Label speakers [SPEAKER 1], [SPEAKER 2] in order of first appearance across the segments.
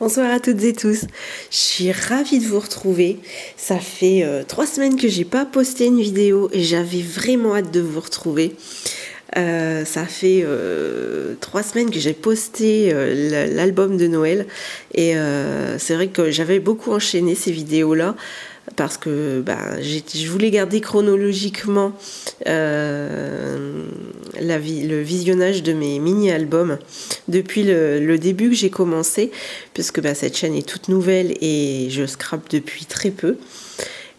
[SPEAKER 1] Bonsoir à toutes et tous, je suis ravie de vous retrouver. Ça fait 3 semaines que j'ai pas posté une vidéo et j'avais vraiment hâte de vous retrouver. Ça fait 3 semaines que j'ai posté l'album de Noël et c'est vrai que j'avais beaucoup enchaîné ces vidéos-là parce que je voulais garder chronologiquement le visionnage de mes mini-albums depuis le début que j'ai commencé, puisque cette chaîne est toute nouvelle et je scrape depuis très peu.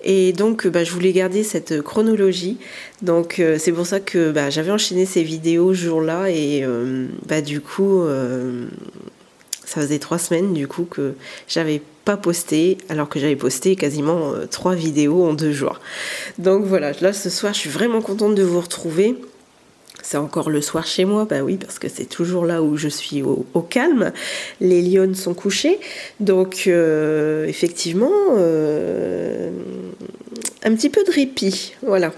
[SPEAKER 1] Et donc, je voulais garder cette chronologie. Donc, c'est pour ça que j'avais enchaîné ces vidéos ce jour-là. Et du coup, ça faisait 3 semaines du coup que j'avais pas posté, alors que j'avais posté quasiment 3 vidéos en 2 jours. Donc voilà, là ce soir, je suis vraiment contente de vous retrouver. C'est encore le soir chez moi, oui, parce que c'est toujours là où je suis au calme. Les lionnes sont couchées, donc effectivement, un petit peu de répit, voilà.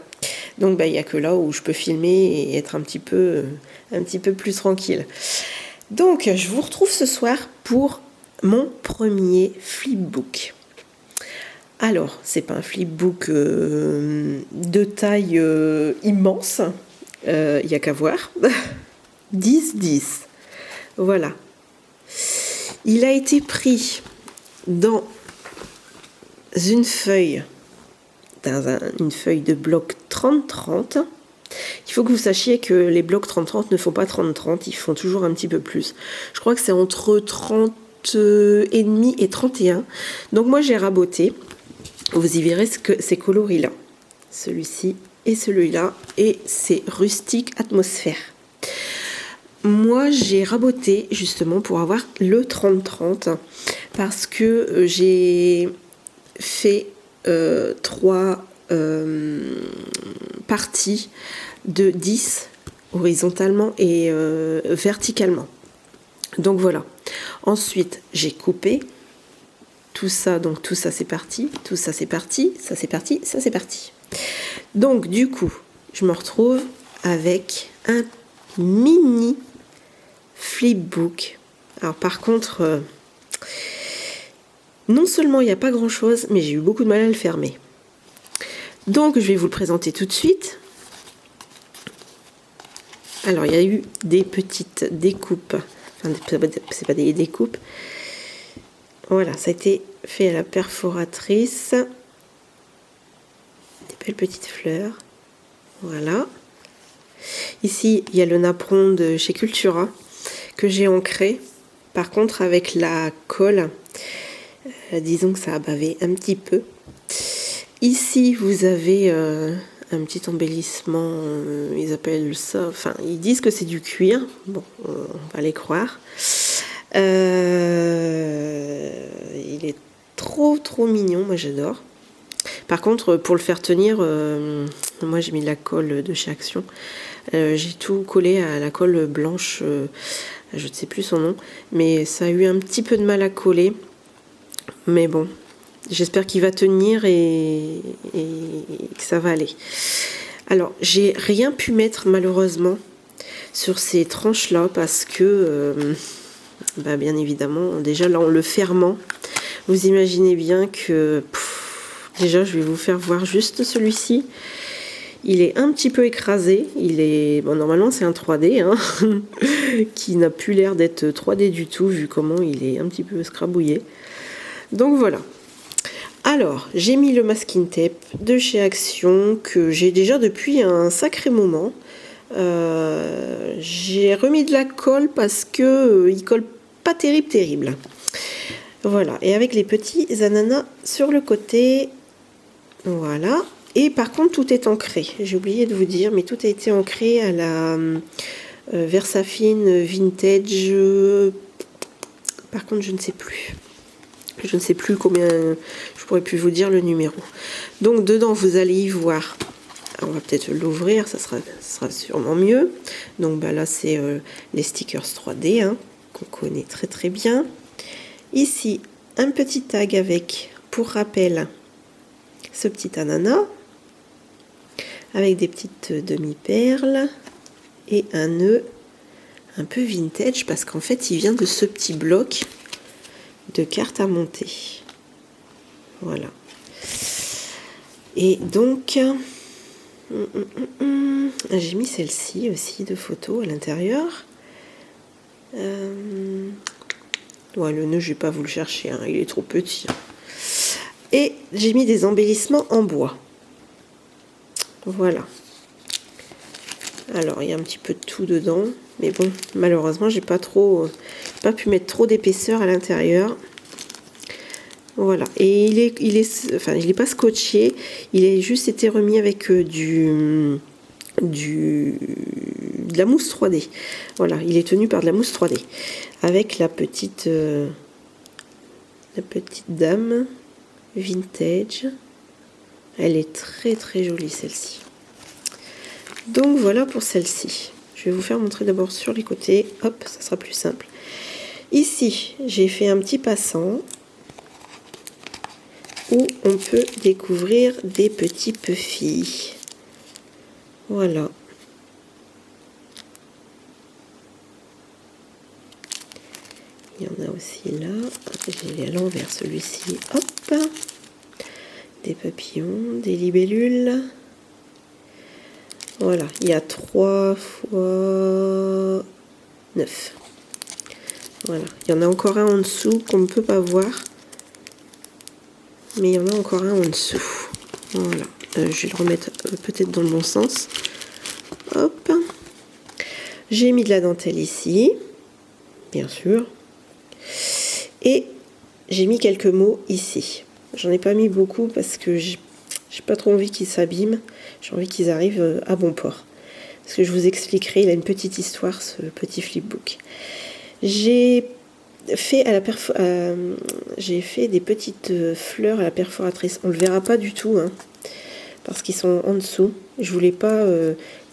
[SPEAKER 1] Donc il n'y a que là où je peux filmer et être un petit peu plus tranquille. Donc je vous retrouve ce soir pour mon premier flipbook. Alors, c'est pas un flipbook de taille immense, il n'y a qu'à voir. 10-10. Voilà. Il a été pris dans une feuille, une feuille de bloc 30-30. Il faut que vous sachiez que les blocs 30-30 ne font pas 30-30, ils font toujours un petit peu plus. Je crois que c'est entre 30 et demi et 31. Donc moi j'ai raboté. Vous y verrez ces coloris-là. Celui-ci et celui-là. Et c'est rustique atmosphère. Moi, j'ai raboté justement pour avoir le 30-30 parce que j'ai fait 3 parties de 10 horizontalement et verticalement. Donc voilà. Ensuite, j'ai coupé tout ça, donc tout ça c'est parti, tout ça c'est parti, ça c'est parti, ça c'est parti. Donc du coup, je me retrouve avec un mini flipbook. Alors par contre, non seulement il n'y a pas grand chose, mais j'ai eu beaucoup de mal à le fermer. Donc je vais vous le présenter tout de suite. Alors il y a eu des petites découpes, enfin c'est pas des découpes. Voilà, ça a été fait à la perforatrice. Des belles petites fleurs. Voilà. Ici, il y a le napperon de chez Cultura que j'ai ancré. Par contre, avec la colle, disons que ça a bavé un petit peu. Ici, vous avez un petit embellissement. Ils appellent ça... Enfin, ils disent que c'est du cuir. Bon, on va les croire. Il est trop mignon, moi j'adore. Par contre, pour le faire tenir, moi j'ai mis de la colle de chez Action. J'ai tout collé à la colle blanche, je ne sais plus son nom, mais ça a eu un petit peu de mal à coller. Mais bon, j'espère qu'il va tenir et que ça va aller. Alors, j'ai rien pu mettre malheureusement sur ces tranches-là parce que... bien évidemment, déjà là en le fermant, vous imaginez bien que déjà je vais vous faire voir juste celui-ci. Il est un petit peu écrasé, normalement c'est un 3D qui n'a plus l'air d'être 3D du tout vu comment il est un petit peu scrabouillé. Donc voilà. Alors, j'ai mis le masking tape de chez Action que j'ai déjà depuis un sacré moment. J'ai remis de la colle parce que il colle pas terrible. Voilà, et avec les petits ananas sur le côté. Voilà. Et par contre, tout est ancré. J'ai oublié de vous dire, mais tout a été ancré à la Versafine Vintage. Par contre, je ne sais plus. Je ne sais plus combien. Je pourrais plus vous dire le numéro. Donc, dedans, vous allez y voir. On va peut-être l'ouvrir, ça sera sûrement mieux. Donc là, c'est les stickers 3D qu'on connaît très bien. Ici, un petit tag avec, pour rappel, ce petit ananas avec des petites demi-perles et un nœud un peu vintage parce qu'en fait, il vient de ce petit bloc de cartes à monter. Voilà. Et donc, j'ai mis celle-ci aussi de photos à l'intérieur. Ouais, le nœud, je vais pas vous le chercher, hein, il est trop petit. Et j'ai mis des embellissements en bois. Voilà. Alors, il y a un petit peu de tout dedans. Mais bon, malheureusement, j'ai pas pu mettre trop d'épaisseur à l'intérieur. Voilà. Et il est pas scotché. Il est juste été remis avec de la mousse 3D. Voilà. Il est tenu par de la mousse 3D. Avec la petite dame vintage. Elle est très très jolie celle-ci. Donc voilà pour celle-ci. Je vais vous faire montrer d'abord sur les côtés. Hop, ça sera plus simple. Ici, j'ai fait un petit passant où on peut découvrir des petits puffy. Voilà. Il y en a aussi là. J'ai à l'envers celui-ci. Hop. Des papillons, des libellules. Voilà, il y a 3 fois 9. Voilà, il y en a encore un en dessous qu'on ne peut pas voir. Mais il y en a encore un en dessous. Voilà, je vais le remettre peut-être dans le bon sens. Hop. J'ai mis de la dentelle ici, bien sûr. Et j'ai mis quelques mots ici. J'en ai pas mis beaucoup parce que j'ai pas trop envie qu'ils s'abîment. J'ai envie qu'ils arrivent à bon port. Parce que je vous expliquerai, il a une petite histoire, ce petit flipbook. J'ai fait des petites fleurs à la perforatrice. On le verra pas du tout, hein, parce qu'ils sont en dessous. Je voulais pas,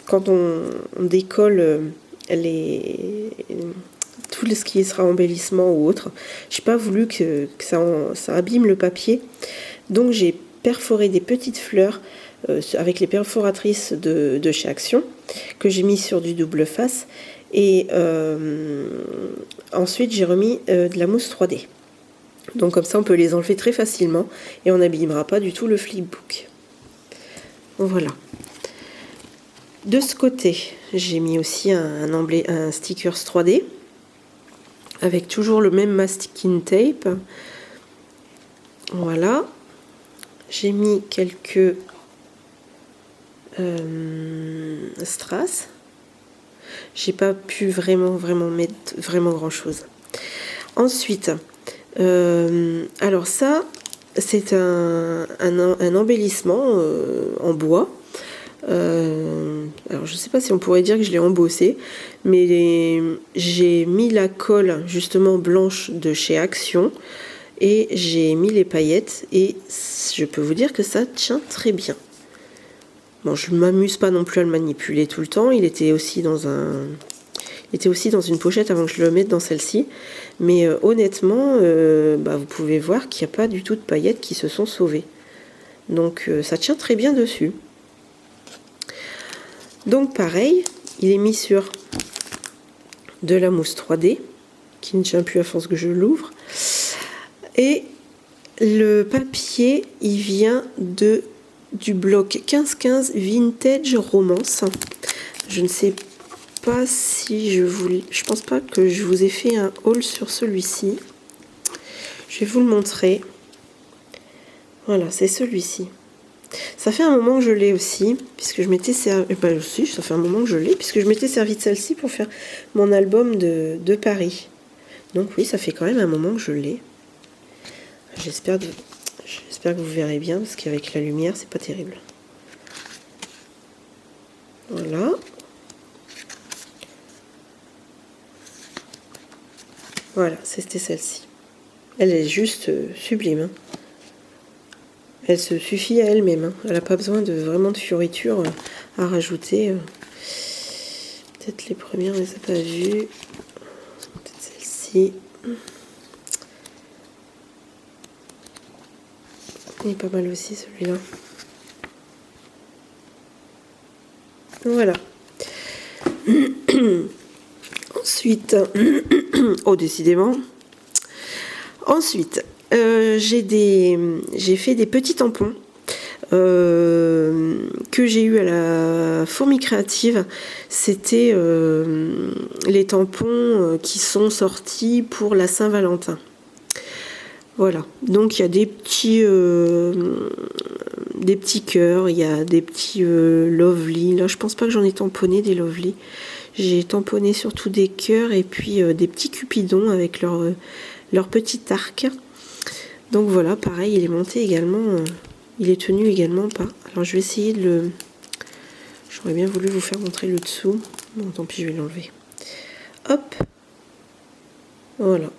[SPEAKER 1] quand on décolle tout ce qui sera embellissement ou autre, j'ai pas voulu que ça abîme le papier. Donc j'ai perforé des petites fleurs avec les perforatrices de chez Action que j'ai mis sur du double face. Et ensuite, j'ai remis de la mousse 3D. Donc comme ça, on peut les enlever très facilement et on n'abîmera pas du tout le flipbook. Voilà. De ce côté, j'ai mis aussi un stickers 3D avec toujours le même masking tape. Voilà. J'ai mis quelques strass. J'ai pas pu vraiment mettre vraiment grand chose. Ensuite, alors ça, c'est un embellissement en bois. Alors je sais pas si on pourrait dire que je l'ai embossé, mais j'ai mis la colle justement blanche de chez Action et j'ai mis les paillettes et je peux vous dire que ça tient très bien. Bon, je ne m'amuse pas non plus à le manipuler tout le temps. Il était aussi dans une pochette avant que je le mette dans celle-ci. Mais honnêtement, vous pouvez voir qu'il n'y a pas du tout de paillettes qui se sont sauvées. Donc ça tient très bien dessus. Donc pareil, il est mis sur de la mousse 3D, qui ne tient plus à force que je l'ouvre. Et le papier, il vient du bloc 1515 Vintage Romance. Je ne sais pas si je pense pas que je vous ai fait un haul sur celui-ci. Je vais vous le montrer. Voilà, c'est celui-ci. Ça fait un moment que je l'ai aussi, puisque je m'étais servi. Ça fait un moment que je l'ai, puisque je m'étais servi de celle-ci pour faire mon album de Paris. Donc oui, ça fait quand même un moment que je l'ai. J'espère que vous verrez bien, parce qu'avec la lumière, c'est pas terrible. Voilà. Voilà, c'était celle-ci. Elle est juste sublime. Hein. Elle se suffit à elle-même. Hein. Elle n'a pas besoin vraiment de fioritures à rajouter. Peut-être les premières, on ne les a pas vues. Peut-être celle-ci. Il est pas mal aussi celui-là. Voilà. Ensuite, oh décidément. Ensuite, j'ai fait des petits tampons que j'ai eu à la Fourmi Créative. C'était les tampons qui sont sortis pour la Saint-Valentin. Voilà, donc il y a des petits cœurs, il y a des petits lovely. Là, je pense pas que j'en ai tamponné des lovely. J'ai tamponné surtout des cœurs et puis des petits cupidons avec leur petit arc. Donc voilà, pareil, il est monté également, il est tenu également pas. Alors je vais essayer de le... J'aurais bien voulu vous faire montrer le dessous. Bon, tant pis, je vais l'enlever. Hop. Voilà.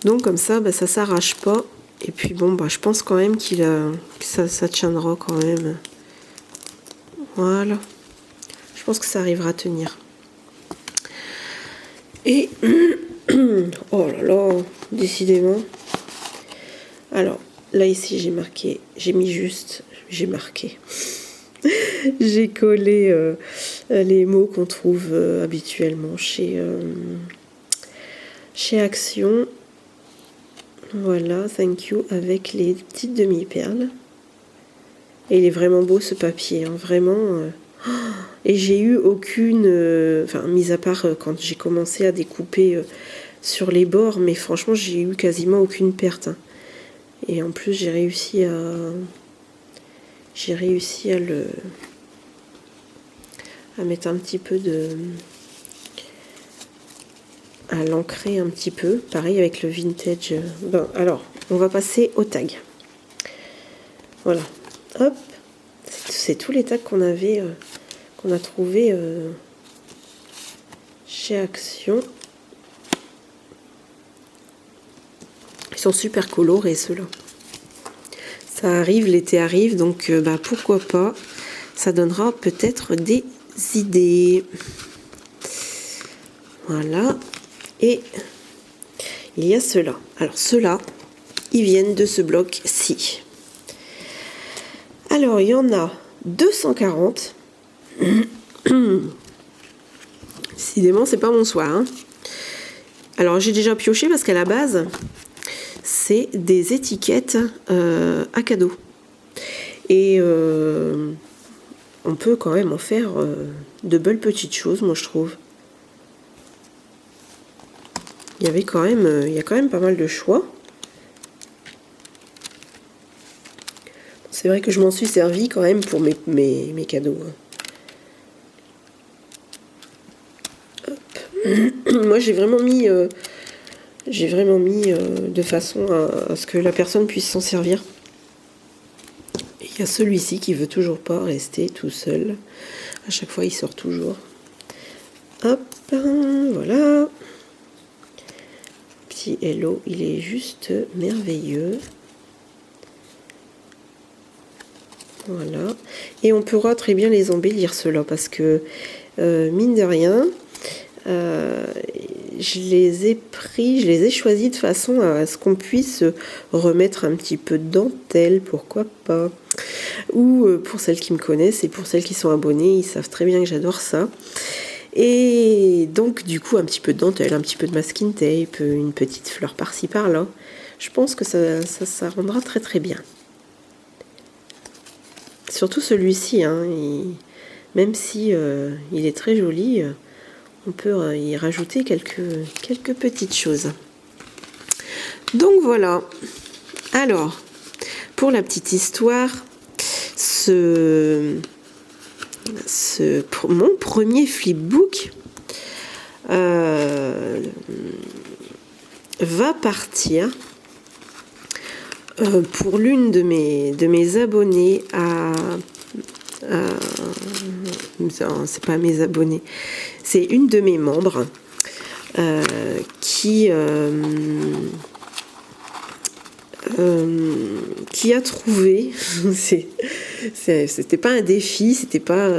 [SPEAKER 1] Donc comme ça, bah, ça s'arrache pas. Et puis bon, bah, je pense quand même que ça tiendra quand même. Voilà. Je pense que ça arrivera à tenir. Et... oh là là, décidément. Alors, là ici j'ai marqué, j'ai marqué. J'ai collé les mots qu'on trouve habituellement chez Action. Voilà, thank you, avec les petites demi-perles. Et il est vraiment beau ce papier, hein, vraiment. Et j'ai eu aucune... Enfin, mis à part quand j'ai commencé à découper sur les bords, mais franchement, j'ai eu quasiment aucune perte. Hein. Et en plus, j'ai réussi à mettre un petit peu à l'ancrer un petit peu, pareil avec le vintage. Bon, alors, on va passer au tag. Voilà, hop, c'est tous les tags qu'on a trouvé chez Action. Ils sont super colorés ceux-là. Ça arrive, l'été arrive, donc bah, pourquoi pas. Ça donnera peut-être des idées. Voilà. Et il y a ceux-là. Alors ceux-là, ils viennent de ce bloc-ci. Alors il y en a 240. Décidément, c'est pas mon soir. Hein. Alors j'ai déjà pioché parce qu'à la base, c'est des étiquettes à cadeau. Et on peut quand même en faire de belles petites choses, moi je trouve. Il y a quand même pas mal de choix. C'est vrai que je m'en suis servi quand même pour mes cadeaux. Hop. Moi j'ai vraiment mis de façon à ce que la personne puisse s'en servir. Et il y a celui-ci qui veut toujours pas rester tout seul. À chaque fois il sort toujours. Hop, voilà. Petit hello, il est juste merveilleux. Voilà. Et on pourra très bien les embellir ceux-là parce que mine de rien, je les ai choisis de façon à ce qu'on puisse remettre un petit peu de dentelle, pourquoi pas. Ou pour celles qui me connaissent et pour celles qui sont abonnées, ils savent très bien que j'adore ça. Et donc du coup un petit peu de dentelle, un petit peu de masking tape, une petite fleur par-ci par-là. Je pense que ça rendra très très bien. Surtout celui-ci, hein, même si il est très joli, on peut y rajouter quelques petites choses. Donc voilà. Alors, pour la petite histoire, mon premier flipbook va partir pour l'une de mes abonnées non, c'est pas mes abonnés, c'est une de mes membres qui a trouvé c'était pas un défi, c'était pas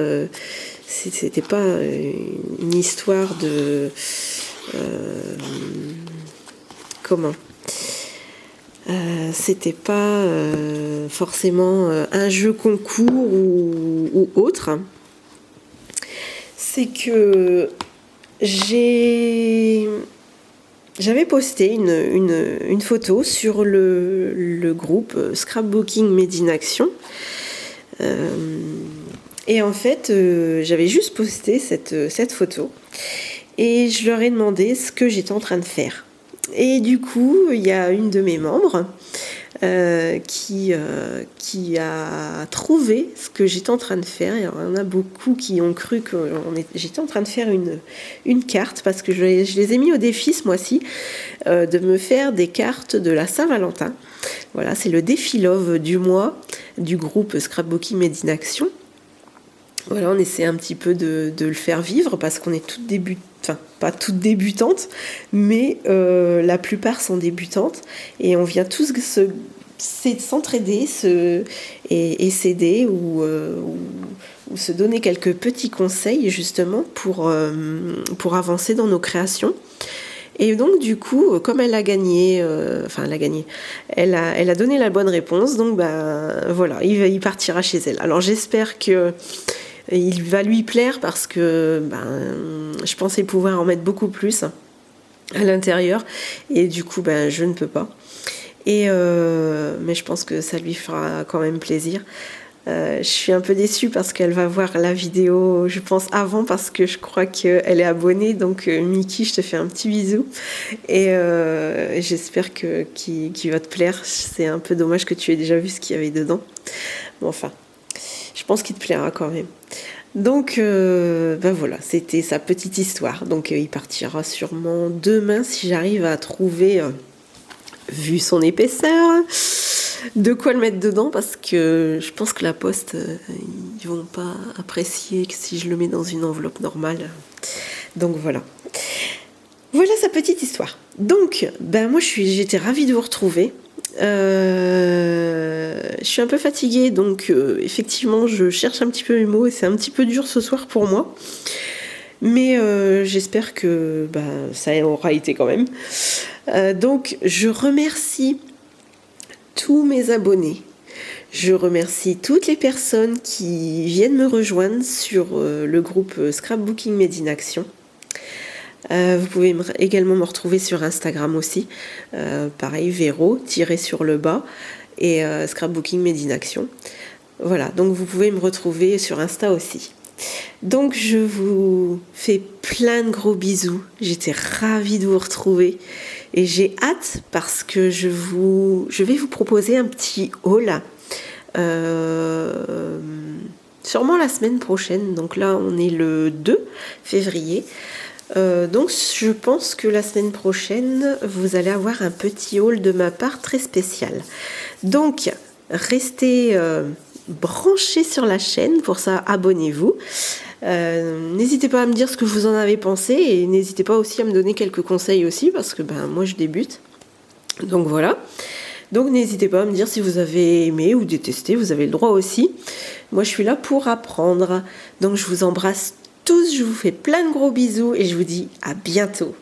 [SPEAKER 1] une histoire de comment c'était pas forcément un jeu concours ou autre. C'est que j'ai j'avais posté une photo sur le groupe Scrapbooking Made in Action. Et en fait, j'avais juste posté cette photo et je leur ai demandé ce que j'étais en train de faire. Et du coup, il y a une de mes membres qui a trouvé ce que j'étais en train de faire. Il y en a beaucoup qui ont cru que j'étais en train de faire une carte, parce que je les ai mis au défi ce mois-ci de me faire des cartes de la Saint-Valentin. Voilà, c'est le défi Love du mois du groupe Scrapbooking Made in Action. Voilà, on essaie un petit peu de le faire vivre, parce qu'on est toutes enfin pas toutes débutantes, mais la plupart sont débutantes, et on vient tous s'entraider et s'aider ou se donner quelques petits conseils justement pour avancer dans nos créations. Et donc du coup, comme elle a gagné, elle a donné la bonne réponse, donc voilà, il partira chez elle. Alors j'espère que il va lui plaire, parce que je pensais pouvoir en mettre beaucoup plus à l'intérieur, et du coup je ne peux pas. Mais je pense que ça lui fera quand même plaisir. Je suis un peu déçue parce qu'elle va voir la vidéo, je pense, avant, parce que je crois qu'elle est abonnée. Donc Miki, je te fais un petit bisou, et j'espère qu'il va te plaire. C'est un peu dommage que tu aies déjà vu ce qu'il y avait dedans. Bon, enfin, je pense qu'il te plaira quand même. Donc voilà, c'était sa petite histoire. Donc il partira sûrement demain, si j'arrive à trouver, vu son épaisseur, de quoi le mettre dedans, parce que je pense que la poste, ils vont pas apprécier que si je le mets dans une enveloppe normale. Donc voilà. Voilà sa petite histoire. Donc, moi j'étais ravie de vous retrouver. Je suis un peu fatiguée, donc effectivement je cherche un petit peu mes mots, et c'est un petit peu dur ce soir pour moi. Mais j'espère que ça aura été quand même. Donc je remercie tous mes abonnés. Je remercie toutes les personnes qui viennent me rejoindre sur le groupe Scrapbooking Made in Action. Vous pouvez également me retrouver sur Instagram aussi. Pareil, Véro, tiré sur le bas, et Scrapbooking Made in Action. Voilà, donc vous pouvez me retrouver sur Insta aussi. Donc je vous fais plein de gros bisous. J'étais ravie de vous retrouver. Et j'ai hâte, parce que je vais vous proposer un petit haul. Sûrement la semaine prochaine. Donc là, on est le 2 février. Donc je pense que la semaine prochaine, vous allez avoir un petit haul de ma part très spécial. Donc, restez branchés sur la chaîne. Pour ça, abonnez-vous. N'hésitez pas à me dire ce que vous en avez pensé, et n'hésitez pas aussi à me donner quelques conseils aussi, parce que moi je débute. Donc voilà. Donc n'hésitez pas à me dire si vous avez aimé ou détesté, vous avez le droit aussi. Moi je suis là pour apprendre. Donc je vous embrasse tous, je vous fais plein de gros bisous, et je vous dis à bientôt.